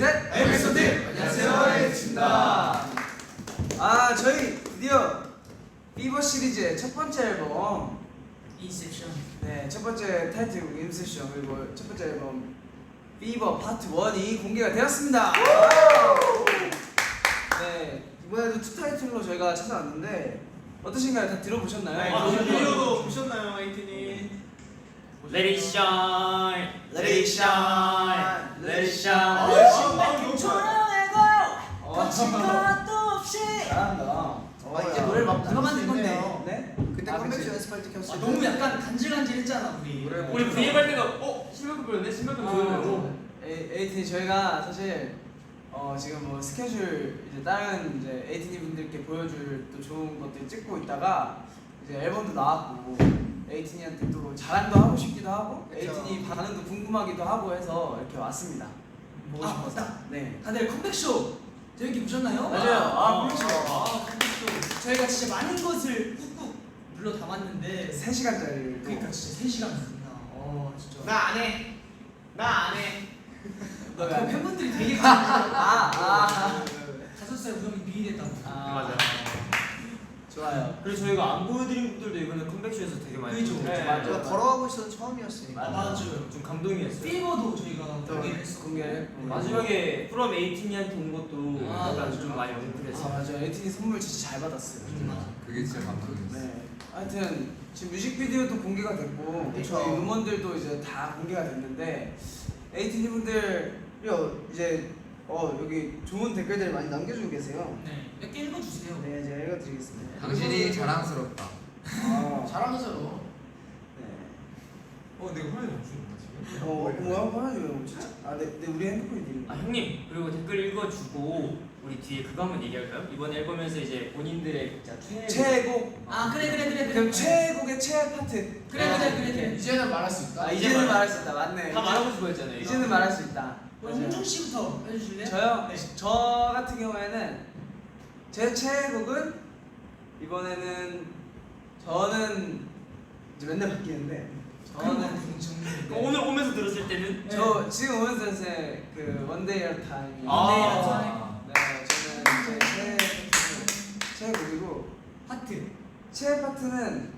셋! 에피소드! 안녕하세요, 에이티입니다. 저희 드디어 피버 시리즈의 첫 번째 앨범 인셉션. 네, 첫 번째 타이틀곡 인셉션 그리고 첫 번째 앨범 피버 파트 1이 공개가 되었습니다. 네, 이번에도 투 타이틀로 저희가 찾아왔는데 어떠신가요? 다 들어보셨나요? 비디오도 보셨나요, 에이티님? Let it shine, let it shine, let it 마음 shine. 너무 좋아요. 거친 것도 없이. 잘한다. 이제 노래를 막 누가 만든 건데요? 네? 그때 컴백쇼 연습할 때 켰을 때 너무 약간 간질간질했잖아 우리. 우리 브이앱 할 때가 신발끈 보였네? 신발끈 보였네. 에이티니 저희가 사실 지금 뭐 스케줄 이제 다른 이제 에이티니 분들께 보여줄 또 좋은 것들 찍고 있다가 이제 앨범도 나왔고 에이티니한테 또 자랑도 하고 싶기도 하고 그쵸. 에이티니 반응도 궁금하기도 하고 해서 이렇게 왔습니다. 맞다. 네. 다들 컴백쇼 재밌게 보셨나요? 맞아요. 컴백쇼. 컴백쇼. 저희가 진짜 많은 것을 꾹꾹 눌러 담았는데 3시간짜리를 그러니까 진짜 3시간이구나. 진짜. 나 안 해. 나 안 해. 그 팬분들이 되게 5살 우정이 비리됐다고. 맞아. 좋아요. 그리고 저희가 안 보여드린 분들도 이번에 컴백쇼에서 되게 많이 그죠. 보여드렸죠. 네, 맞아요. 제가 걸어가고 있어서 처음이었으니까 맞아요. 좀 감동이었어요. 필버도 저희가 또 공개를 했었고. 공개를 마지막에 프롬 에이티니한테 온 것도 아, 약간 맞아. 좀 많이 언급했어요. 맞아요. 에이티니 선물 진짜 잘 받았어요. 그게 진짜 감동이었어. 네. 하여튼 지금 뮤직비디오도 공개가 됐고 그쵸. 저희 음원들도 이제 다 공개가 됐는데 에이티니 분들이 이제 여기 좋은 댓글들 많이 남겨주고 계세요. 네. 몇 개 읽어주세요. 네, 제가 읽어드리겠습니다. 당신이 자랑스럽다. 잘하면서요. 네. 내가 화면이 없어졌나 지금? 뭐야? 화면이 왜 멈췄지? 네, 우리 핸드폰이 느린 아 형님 그리고 댓글 읽어주고 우리 뒤에 그거 한번 얘기할까요? 이번 앨범에서 이제 본인들의 진짜 최애곡. 그래. 최애곡의 최애 파트. 그래. 이제는 말할 수 있다. 이제는 말할 수 있다. 맞네. 다 말하고 싶어 했잖아요. 이거. 이제는 말할 수 있다. 우리 홍준 씨부터 해주실래요? 저요? 네. 저 같은 경우에는 제 최애곡은 이번에는 저는 이제 맨날 바뀌는데 저는 오늘 오면서 들었을 때는 저 지금 오면서 이제 그 원데이 어 타임이 네, 저는 제 최애곡이고 파트. 최애 파트는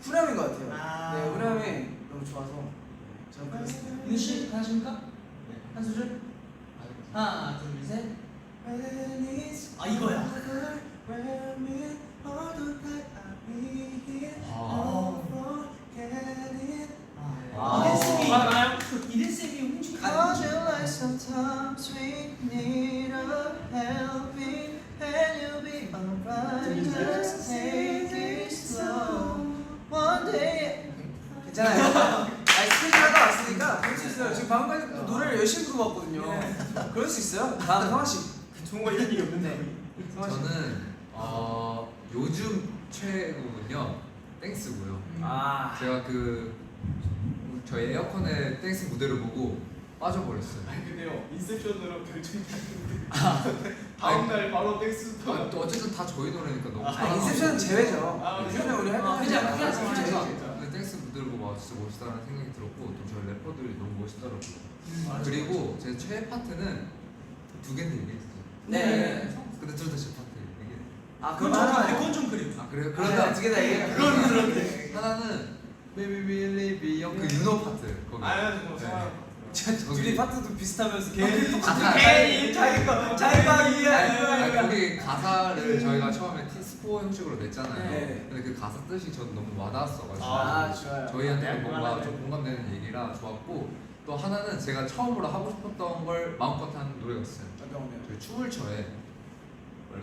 후렴인 것 같아요. 아. 네, 후렴이 너무 좋아서 저는 그렇습니다. 윤 씨 하십니까? 한 소절. 하나, 둘, 셋. 이거야. 맞나요? 이든 쌤이 홍준 Sometimes we need a helping and you'll be alright. Just take it slow. One day. 괜찮아요. 스케줄 하다 왔으니까 그럴 수 있어요. 지금 방금까지 또 노래를 열심히 불러봤거든요. 그럴 수 있어요. 다음 성화 씨. 좋은 거 이런 일이 없는데. 성화 씨. 저는 요즘 최애곡은요 땡스고요. 제가 저희 에어컨의 땡스 무대를 보고 빠져버렸어요. 근데요, 인셉션으로 결정 줬는데 다음 날 바로 땡스 또 어쨌든 다 저희 노래니까 너무 인셉션은 제외죠. 아, 인셉션 우리 할 그죠, 거니까. 그죠, 그죠. 제외죠. 근데 땡스 무대를 보고 진짜 멋있다는 생각이 들었고 또 저희 래퍼들이 너무 멋있더라고요. 그리고 제 최애 파트는 두 개인데 얘기했어요. 네. 근데 둘 다 제 파트 얘기. 그건 좀 그래요. 그래요? 그러다 두개 다 얘기해. 하나는 Baby Really Be Young 그 윤호 파트 거기. 둘이 파트도 비슷하면서 괜히 자기가 이해. 거기 가사를 저희가 처음에 티스포 형식으로 냈잖아요. 네. 근데 그 가사 뜻이 저는 너무 와닿았어가지고 좋아요. 저희한테 네, 뭔가 좀 공감되는 얘기라 좋았고 또 하나는 제가 처음으로 하고 싶었던 걸 마음껏 한 노래가 있어요. 저희 춤을 춰에 그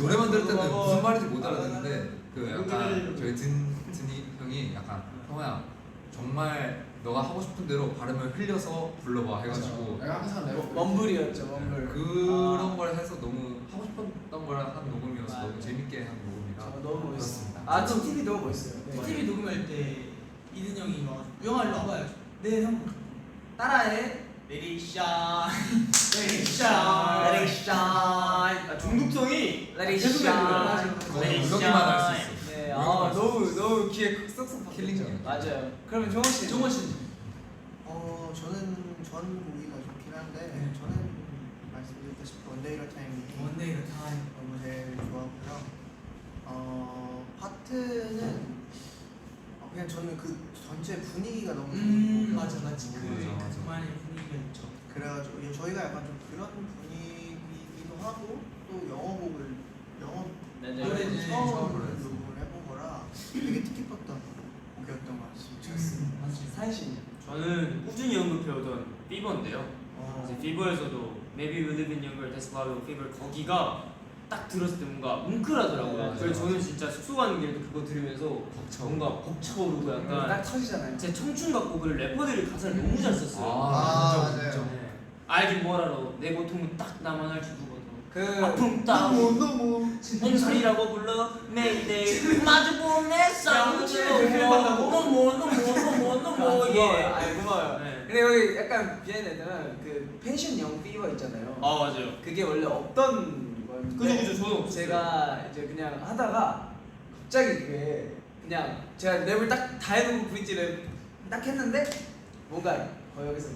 노래만 들을 때는 무슨 말인지 못 알아듣는데 그 약간 저희 든이 형이 약간 형아 정말 너가 하고 싶은 대로 발음을 흘려서 불러봐 해가지고 내가 항상 랩 멈블이었죠. 멈블. 그런 걸 해서 너무 하고 싶었던 걸 한 녹음이어서 맞아요. 너무 재밌게 한 녹음이라 너무 멋있습니다. 그렇습니다. TTV 너무 멋있어요. TV 녹음할 때 이든 형이 와가지고 영화 일로 와봐요. 네 형. 따라해. Let it shine. Let it shine. Let it shine. 중독성이 Let it 계속 shine. 나는 거야. 거의 우리만 할 수 있어. 네, 너무 귀에 쏙쏙 박혔죠. 킬링이에요. 맞아요. 그러면 종원 씨. 정원 씨. 저는 전 곡이가 좋긴 한데 네. 저는 말씀드렸다시피 원데이러 타임이 원데이로 타임. 너무 제일 좋았고요. 파트는 그냥 저는 그 전체 분위기가 너무 좋은 곡이어서 맞아. 그 맞아. 정말 분위기가 있죠. 그래가지고 저희가 약간 좀 그런 분위기이기도 하고 또 영어곡을 영어 노래는 처음 처음으로 했어. 녹음을 해본 거라 되게 뜻깊었던 곡이었던 것 같습니다. 맞아. 사이신. 저는 꾸준히 언급해오던 피버인데요. 이제 피버에서도 Maybe We Live in Younger That's Why We Fever 거기가 딱 들었을 때 뭔가 뭉클하더라고요. 맞아, 그래서 저는 진짜 숙소 가는 길에도 그거 들으면서 뭔가 벅차오르고 약간 딱 터지잖아요. 제 청춘 같고 그 래퍼들이 가사를 너무 잘 썼어요. 맞아요. 네. 알긴 뭘 알아. 내 고통은 딱 나만 알지 누구도. 그 아픔 따윈 너무 몸살이라고 불러 매일매일 마주보는 내 싸우지 너무 예. 아이 고마워요. 네. 근데 여기 약간 비하인드는 그 펜션형 피버 있잖아요. 아 맞아요. 그게 원래 없던 거였는데 그죠 저는 없었어요. 제가 이제 그냥 하다가 갑자기 그게 그냥 제가 랩을 딱 다 해놓고 브릿지 랩딱 했는데 뭔가 여기서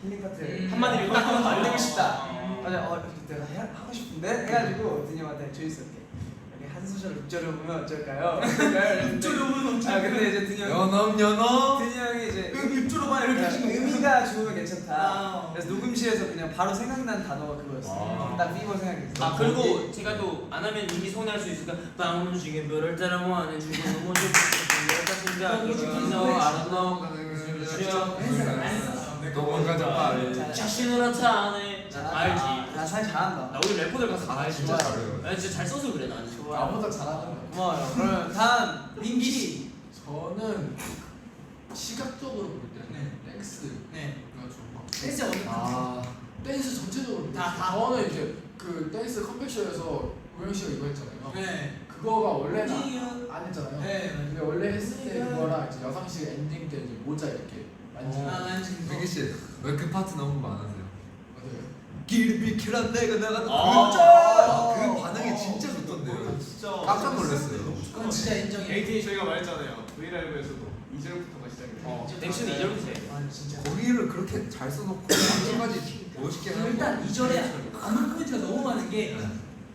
킬링 파트 한마디를 딱 딱 만들고 싶다. 아. 맞아, 내가 하고 싶은데 해가지고 드니 형한테 조이스럽게 여기 한 소절 읊조려보면 어쩔까요? 읊조려보면 아 근데 이제 드니 형이 연어 드니 형이 이제 읊조려봐 이렇게 하신 거예요. 의미가 좋으면 괜찮다. 아. 그래서 녹음실에서 그냥 바로 생각난 단어가 그거였어. 아. 딱 피버 생각했어. 아 그리고 제가 또 안 하면 이미 서운할 수 있으니까 밤은 중에 별을 따라 모아내 주고 너무 좋고 생각이너 알았너 너무가 좀 자신을 나타내 알지. 나 사실 잘한다. 나 우리 래퍼들 가서 다 알지. 진짜 잘해요. 나 진짜 잘 써서 그래 나는. 좋아. 나보다 잘하는 거. 고마워요. 그럼 다음 민기 씨. 저는 시각적으로 볼 때는 네. 댄스가 네. 좋은 것 같아요. 댄스 어디? 아 댄스 전체적으로 볼 때. 다. 저는 이제 그 댄스 컴백쇼에서 우영 씨가 이거 했잖아요. 네. 그거가 원래는 어디요? 안 했잖아요. 네. 근데 원래 했을 때 그거랑 이제 여상식 엔딩 때 이제 모자 이렇게 만지는 거. 난 지금 민기 씨왜 그 파트 너무 많으세요? 맞아요. 길 비키란 내가 나가는 아. 그 반응이 진짜 좋던데요. 진짜 깜짝 놀랐어요. 그건 진짜 인정해. ATA 저희가 말했잖아요. 브이라이브에서도 2절부터가 시작이에요. 넥슨이 이절부터 해. 아 진짜. 거기를 그렇게 잘 써놓고 완전까지 멋있게 하는 거. 일단 2절에 아무 포인트가 너무 많은 게 네.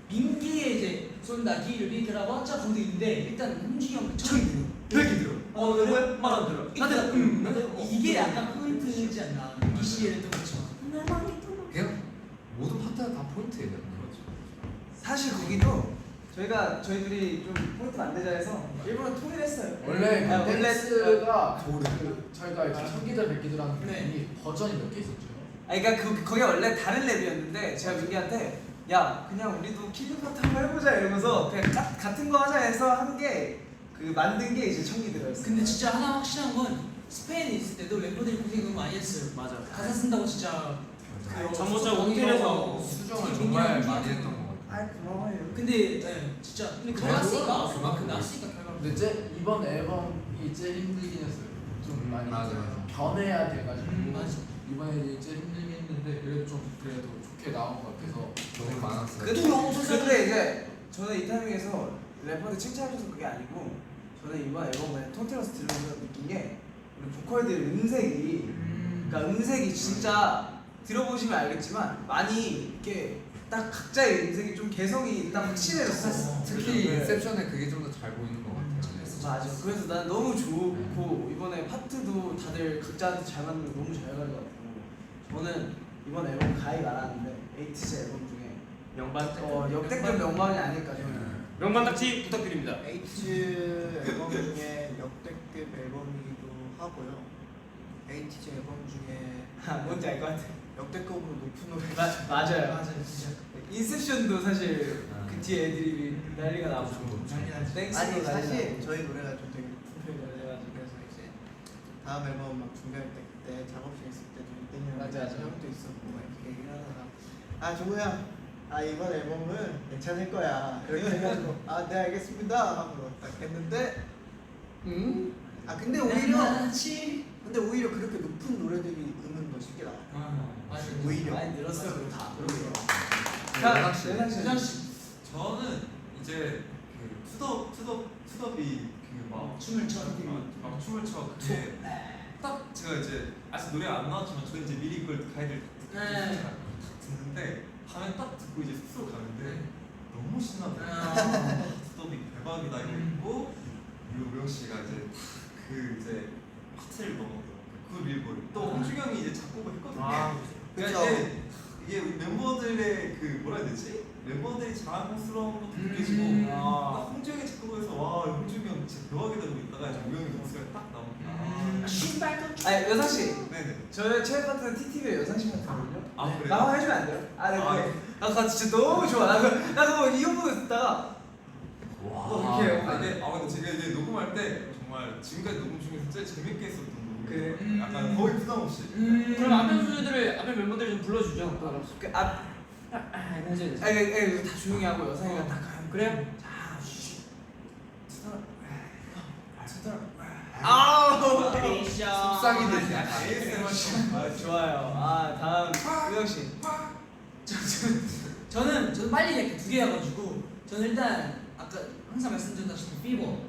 민기의 이제 쏜다 길을 비켜라고 한자 거기 있는데 일단 홍진이 형 처음 되게 들어. 왜? 말안 들어. 다들 이게 약간 포인트지 않나. 이 시에는 또 그렇죠. 그냥 모든 파트가 다 포인트예요. 사실 거기도 저희들이 좀 포인트 만들자 해서 일부러 통일했어요. 원래 아, 그 원래 댄스가 저희가 이제 청기들 백기들하는 네. 버전이 몇 개 있었죠. 그러니까 거기 원래 다른 랩이었는데 제가 민기한테 야 그냥 우리도 킬링 파트 한번 해보자 이러면서 그냥 같은 거 하자 해서 한 게 그 만든 게 이제 청기들이었어요. 근데 진짜 하나 확실한 건 스페인에 있을 때도 멤버들이 고생 너무 많이 했어요. 맞아. 가사 쓴다고 진짜 잠못 자고 호텔에서 수정을 정말 많이 했던 것 같아요. 아 고마워요. 근데 진짜 근데 그래도 나왔으니까 그만큼 나왔으니까 결과가. 근데 이번 앨범이 제일 힘들긴 했어요. 좀 많이 맞아. 변해야 돼가지고 맞아. 이번에 제일 힘들긴 했는데 그래도 좋게 나온 것 같아서 고생 많았어요. 근데 이제 저는 이 타이밍에서 래퍼들 칭찬해줘서 그게 아니고 저는 이번 앨범 그냥 통틀어서 들으면서 느낀 게 우리 보컬들 음색이 그러니까 음색이 진짜 들어보시면 알겠지만 많이 이렇게 딱 각자의 음색이 좀 개성이 딱 확실해졌어. 특히 네. 인셉션에 그게 좀 더 잘 보이는 것 같아요. 맞아. 그래서 난 너무 좋고 이번에 파트도 다들 각자한테 잘 맞는 거 너무 잘 가는 것 같고 저는 이번 앨범 가입 안 하는데 에이티즈 앨범 중에 명반 역대급 명반이 아닐까 저는. 명반 딱지 부탁드립니다. 에이티즈 앨범 중에 역대급 앨범이기도 하고요. 에이티즈 앨범 중에 뭔지 알 것 같아. 역대급으로 높은 노래. 맞아요. 맞아 진짜. 인셉션도 사실 그 뒤에 애들이 난리가 나고 난리 나지. 땡스도 아니 난리가 사실 나고. 저희 노래가 좀 되게 높은 편이라서 그래서 이제 다음 앨범 막 준비할 때 그때 작업실 있을 때도 이때는 맞아. 형도 있었고 막 이렇게 얘기를 하다가 아 종우야 이번 앨범은 괜찮을 거야 이렇게 해가지고 네 알겠습니다 하고 딱 했는데 근데 오히려 그렇게 높은 노래들이 음은 더 쉽게 나와. 맞아. 오히려 많이 늘었어요. 그럼 다. 연락 씨. 세상 씨 저는 이제 그 투더비 그막 춤을 춰. 막 춤을 춰 그게 딱 제가 이제 아직 노래가 안 나왔지만 저는 이제 미리 그걸 가이드를 딱 듣는데 밤에 딱 듣고 이제 숙소로 가는데 너무 신나더라고요. 스톱이 대박이다 이거 있고 그리고 우영 씨가 이제 그 이제 하트를 넘어더라고요. 그 릴보이 또 홍준이 형이 이제 작곡을 했거든요. 그러니까 이게 멤버들의 그 뭐라 해야 되지? 멤버들이 자랑스러운 것도 느껴지고 딱 홍준이 형이 작곡을 해서 와 홍준이 형 진짜 대박이다 이러고 있다가 이제 우영이 목소리가 딱 나오니까 아니 여상 씨, 네네. 저의 최애 파트는 TTV의 여상 씨 파트거든요. 아 그래요? 나 한번 해주면 안 돼요? 아, 네. 아, 나 그거 진짜 너무 좋아. 나 그거 이어폰을 듣다가 이렇게 근데 제가 이제 녹음할 때 정말 지금까지 녹음 중에서 제일 재밌게 했었던 그래? 녹음이에요. 약간 거의 부담 없이. 그럼 앞에 멤버들 좀 불러주죠. 그 앞, 해줘야 돼. 아니 다 조용히 하고 여상이가 딱 가면 그래요? 자, 아우 속삭이 되지 않아. 아, 좋아요. 아 다음 우영 씨. 저는 빨리 이렇게 두 개여가지고 저는 일단 아까 항상 말씀드렸다시피 피버.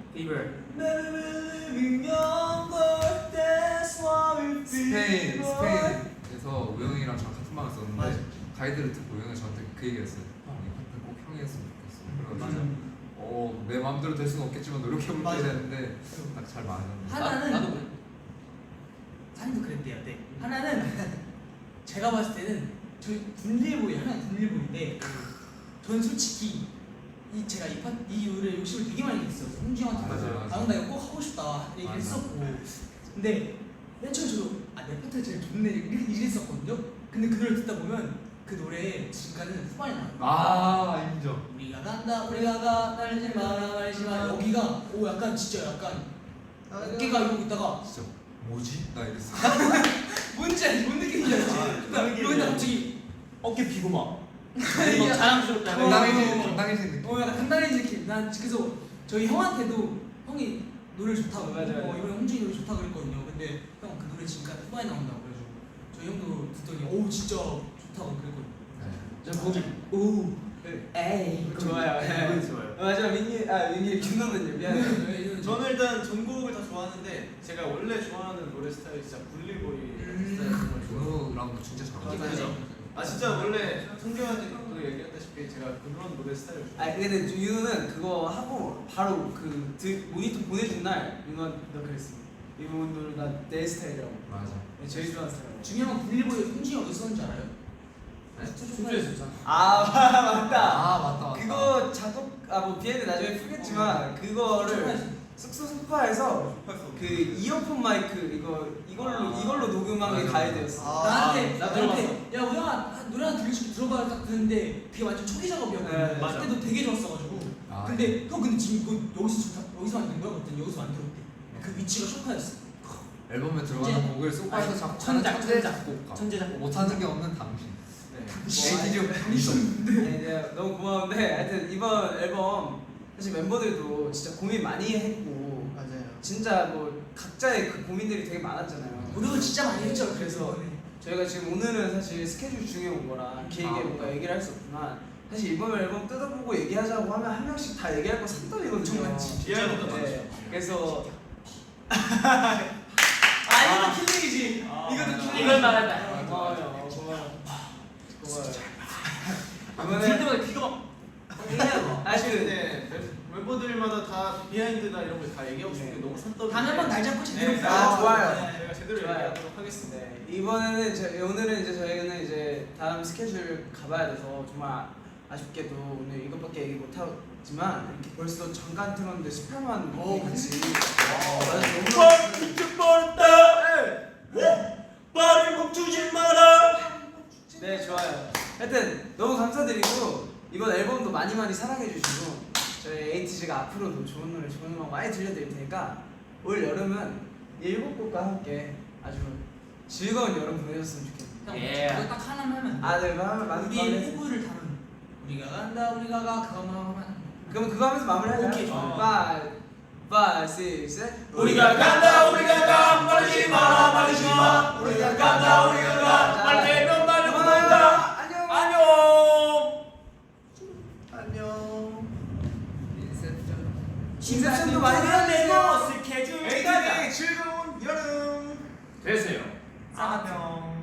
스페인에서 우영이랑 저랑 같은 방을 썼는데 맞아. 가이드를 듣고 우영이 저한테 그 얘기를 했어요. 이 파트 꼭 형이 했으면 좋겠어. 그래가지고 내 마음대로 될 수는 없겠지만 노력해볼게 맞아. 했는데 딱 잘 맞았네. 하나는 나도 그래. 사님도 그랬대요. 네. 하나는 제가 봤을 때는 저희 분리보이 하나는 분리보이인데 저는 솔직히 제가 이 노래 욕심을 되게 많이 냈어요. 홍지 형한테 맞아요. 나 이거 꼭 하고 싶다 얘기를 맞아. 했었고 근데 맨 처음에 저도 내 파트가 제일 좋네 이랬었거든요. 근데 그 노래 듣다 보면 그 노래 지금까지는 후반이 나와요. 인정. 우리가 간다 우리가 가 날지 마라 말지 마 여기가 약간 진짜 약간 어깨가 이러고 있다가 진짜 뭐지? 나 이랬어. 뭔 느낌인지 알지? 그러니까 갑자기 어깨 비고 막 막 자랑스럽다. 당당해진 느낌. 약간 단단해진 느낌. 난 그래서 저희 형한테도 형이 노래 좋다고 맞아요. 이번에 홍준이 노래 좋다고 그랬거든요. 근데 형 그 노래 지금까지 후반에 나온다고 그래가지고 저희 형도 듣더니 진짜 좋다고 그랬거든요. 저 거기 에이 좋아요. 네. 좋아요. 맞아 민기 김노는요. 미안해. 저는 일단 전곡을 다 좋아하는데 제가 원래 좋아하는 노래 스타일이 진짜 분리보이 스타일 정말 좋아해요. 준호랑도 진짜 잘 맞아요. 맞아. 아 진짜 원래 성경한테도 얘기했다시피 제가 그런 노래 스타일을 좋아해요. 아 근데 윤호는 그거 하고 바로 모니터 보내준 날 윤호가 그랬어. 이번 노래 나내 스타일이라고. 맞아. 제일 좋아하는 스타일. 중요한 건 분리보이 홍준이 형 어디 썼는지 알아요? 숙소에서 잖아. 아 맞다. 맞다. 그거 작곡 뭐 비하인드 나중에 풀겠지만 그거를 숙소 소파에서 그 이어폰 마이크 이걸로 녹음한 게 맞아. 가이드였어. 나한테 나 들어봤어. 야 우영아 노래 하나 들려줄게 들어봐 딱 듣는데 그게 완전 초기 작업이었거든. 네, 맞아. 그때도 되게 좋았어가지고 근데 형 근데 지금 이거 여기서 만든 거야? 그랬더니 여기서 만들었대. 그 위치가 쇼파였어. 앨범에 들어가는 곡을 소파에서 작곡하는 천재 작곡가. 천재 작곡가. 못하는 게 없는 당신. 에이티즈 당신. 네, 너무 고마운데 하여튼 이번 앨범 사실 멤버들도 진짜 고민 많이 했고 맞아요. 진짜 뭐 각자의 그 고민들이 되게 많았잖아요. 노력을 진짜 많이 했죠. 그래서 저희가 지금 오늘은 사실 스케줄 중에 온 거라 길게 뭔가 얘기를 할 수 없지만 사실 이번 앨범 뜯어보고 얘기하자고 하면 한 명씩 다 얘기할 거 산더미거든요. 엄청 많지. 비하인드도 네. 많죠. 그래서 이것도 킬링이지. 이것도 킬링. 이건 말한다. 고마워요. 들을 이번에 때마다 귀가 막 사실 네, 멤버들마다 다 비하인드나 이런 거 다 얘기하고 싶은 게 너무 산더미. 단한 번 날 잡고 제대로. 네, 좋아요. 제가 제대로 좋아요. 얘기하도록 하겠습니다. 네, 이번에는 오늘은 이제 저희는 이제 다음 스케줄 가봐야 돼서 정말 아쉽게도 오늘 이것밖에 얘기 못 하지만 이렇게 벌써 잠깐 틀었는데 18만 분이 같이 말을 멈추지 마라. 네 좋아요. 하여튼 너무 감사드리고 이번 앨범도 많이 사랑해주시고 저희 에이티즈가 앞으로도 좋은 노래 좋은 음악 많이 들려드릴 테니까 올 여름은 7곡과 함께 아주 즐거운 여름 보내셨으면 좋겠네요. 예. 그거 딱 하나만 하면. 아 네, 하면 우리의 호구를 담은. 우리가 간다 우리가 가 그거만 하면. 그럼 그거 하면서 마무리하자. 오케이, 좋아요. 5, 6, 7 우리가 간다 우리가 가 말리지 마라 말리지 마. 우리가 간다 우리가 가 말대면 말고 간다. 안녕. 안녕. 인셉션도 많이 해주세요. 스케줄 에이티즈의 즐거운 여름. 되세요. 안녕.